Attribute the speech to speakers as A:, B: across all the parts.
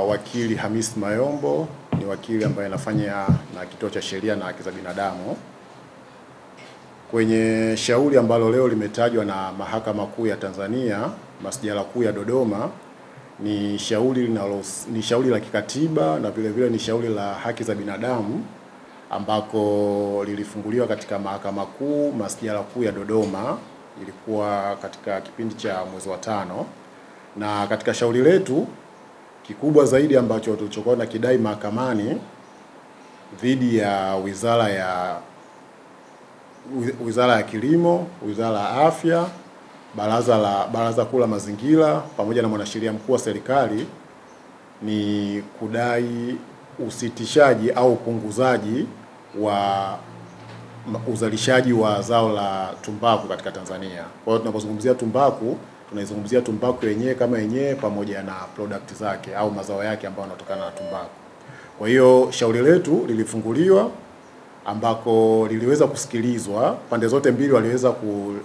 A: Wakili Hamis Mayombo ni wakili ambaye anafanya na Kituo cha Sheria na Haki za Binadamu. Kwenye shauri ambalo leo limetajwa na Mahakama Kuu ya Tanzania, Masjala Kuu ya Dodoma, ni shauri la kikatiba na vile vile ni shauri la haki za binadamu ambako lilifunguliwa katika Mahakama Kuu Masjala Kuu ya Dodoma. Ilikuwa katika kipindi cha mwezi wa 5, na katika shauri letu kikubwa zaidi ambacho tulichokuwa na kidai mahakamani dhidi ya Wizara ya Kilimo, Wizara ya Afya, Baraza Kuu la Mazingira pamoja na Mwanasheria Mkuu wa serikali ni kudai usitishaji au upunguzaji wa uzalishaji wa zao la tumbaku katika Tanzania. Kwa hiyo tunapozungumzia tumbaku, tunaizungumzia tumbaku yenyewe kama yenyewe pamoja na product zake au mazao yake ambayo yanatokana na tumbaku. Kwa hiyo shauri letu lilifunguliwa ambako liliweza kusikilizwa, pande zote mbili waliweza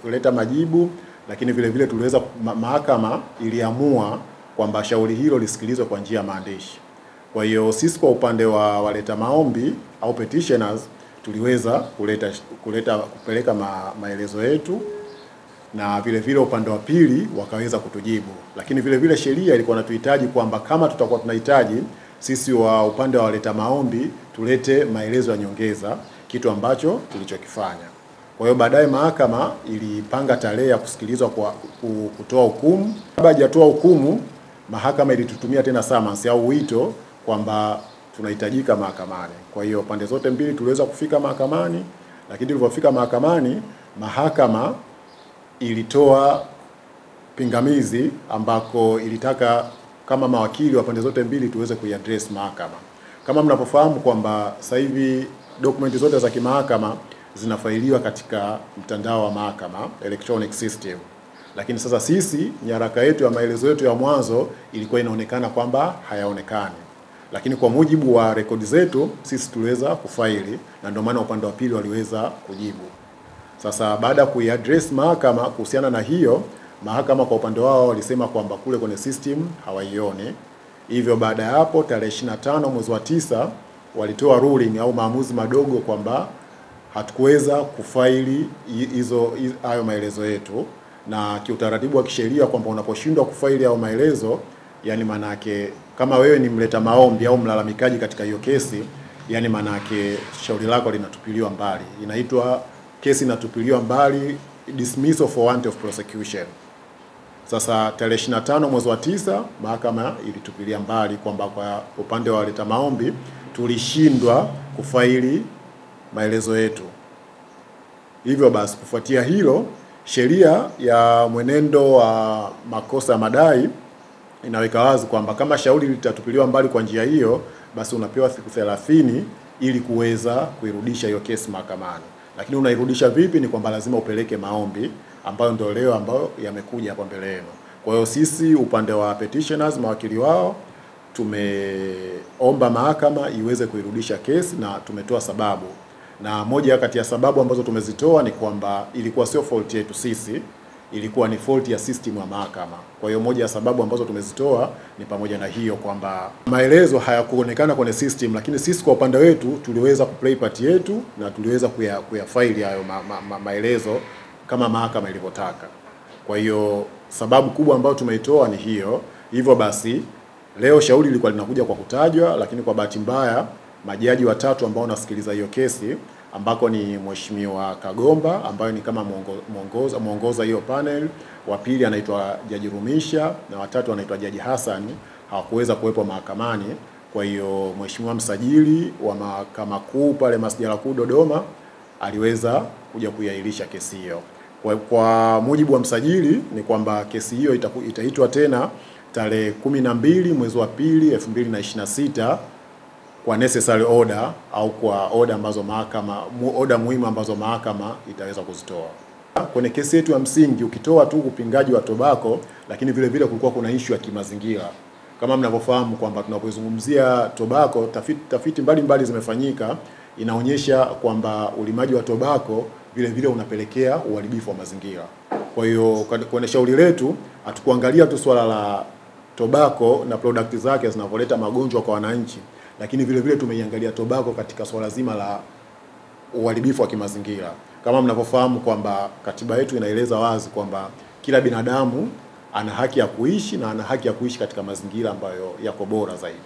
A: kuleta majibu, lakini vile vile tuliweza mahakama iliamua kwamba shauri hilo lisikilizwe kwa njia ya maandishi. Kwa hiyo sisi kwa upande wa waleta maombi au petitioners tuliweza kupeleka maelezo yetu, na vile vile upande wa pili wakaweza kutujibu. Lakini vile vile sheria ilikuwa inatuhitaji kwamba kama tutakuwa tunahitaji sisi wa upande wa waleta maombi tulete maelezo ya nyongeza, kitu ambacho tulichokifanya. Kwa hiyo baadaye mahakama ilipanga tarehe ya kusikilizwa kwa kutoa hukumu. Kabla hajatoa hukumu, mahakama ilitutumia tena summons au wito kwamba tunahitajika mahakamani. Kwa hiyo pande zote mbili tuliweza kufika mahakamani, lakini tulipofika mahakamani, mahakama ilitoa pingamizi ambako ilitaka kama mawakili wa pande zote mbili tuweze kuiaddress mahakama. Kama mnapofahamu kwamba sasa hivi dokumenti zote za kimahakama zinafailiwa katika mtandao wa mahakama, electronic system. Lakini sasa sisi nyaraka yetu ya maelezo yetu ya mwanzo ilikuwa inaonekana kwamba hayaonekani. Lakini kwa mujibu wa rekodi zetu sisi tuliweza kufaili, na ndio maana upande wa pili waliweza kujibu. Sasa baada ya kuiaddress mahakama kuhusiana na hiyo, mahakama kwa upande wao walisema kwamba kule kwenye system hawaioni. Hivyo baada ya hapo tarehe 25 mwezi wa 9 walitoa ruling au maamuzi madogo kwamba hatukuweza kufaili hayo maelezo yetu, na kiutaratibu wa kisheria kwamba unaposhindwa kufaili hayo maelezo, yani manake kama wewe ni mleta maombi au mlalamikaji katika hiyo kesi, yani manake shauri lako linatupiliwa mbali. Inaitwa kesi inatupiliwa mbali, dismissal for want of prosecution. Sasa tarehe 25 mwezi wa 9 mahakama ilitupilia mbali kwamba kwa upande wa waleta maombi tulishindwa kufaili maelezo yetu. Hivyo basi kufuatia hilo, sheria ya mwenendo wa makosa ya madai inaweka wazi kwamba kama shauri litatupiliwa mbali kwa njia hiyo, basi unapewa siku 30 ili kuweza kuirudisha hiyo kesi mahakamani. Lakini unairudisha vipi? Ni kwamba lazima upeleke maombi ambayo ndio leo ambayo yamekuja hapa mbele yenu. Kwa hiyo sisi upande wa petitioners, mawakili wao, tumeomba mahakama iweze kuirudisha kesi na tumetoa sababu. Na moja kati ya sababu ambazo tumezitoa ni kwamba ilikuwa sio fault yetu sisi, ilikuwa ni fault ya system ya mahakama. Kwa hiyo moja ya sababu ambazo tumezitoa ni pamoja na hiyo kwamba maelezo hayakuonekana kwenye system, lakini sisi kwa upande wetu tuliweza kuplay part yetu na tuliweza kuyafaili hayo maelezo kama mahakama ilivyotaka. Kwa hiyo sababu kubwa ambayo tumeitoa ni hiyo. Hivyo basi leo shauri lilikuwa linakuja kwa kutajwa, lakini kwa bahati mbaya majaji watatu ambao wanasikiliza hiyo kesi, ambako ni Mheshimiwa Kagomba ambaye ni kama muongoza hiyo panel, wa pili anaitwa Jaji Rumisha na watatu anaitwa Jaji Hassan, hawakuweza kuwepo mahakamani. Kwa hiyo Mheshimiwa msajili wa Mahakama Kuu pale Masjala Kuu Dodoma aliweza kuja kuiahirisha kesi hiyo. Kwa mujibu wa msajili ni kwamba kesi hiyo itaitwa tena tarehe 12 mwezi wa 2 2026 kwa necessary order au kwa order ambazo order muhimu ambazo mahakama itaweza kuzitoa. Kwenye kesi yetu ya msingi ukitoa tu upingaji wa tobacco, lakini vile vile kulikuwa kuna issue ya kimazingira. Kama mnavyofahamu kwamba tunapozungumzia tobacco, tafiti mbalimbali zimefanyika, inaonyesha kwamba ulimaji wa tobacco vile vile unapelekea uharibifu wa mazingira. Kwa hiyo kwenye shauri letu hatukuangalia tu swala la tobacco na product zake zinavoleta magonjwa kwa wananchi, lakini vile vile tumeiangalia tobacco katika swala zima la uharibifu wa kimazingira. Kama mnavyofahamu kwamba katiba yetu inaeleza wazi kwamba kila binadamu ana haki ya kuishi na ana haki ya kuishi katika mazingira ambayo yako bora zaidi.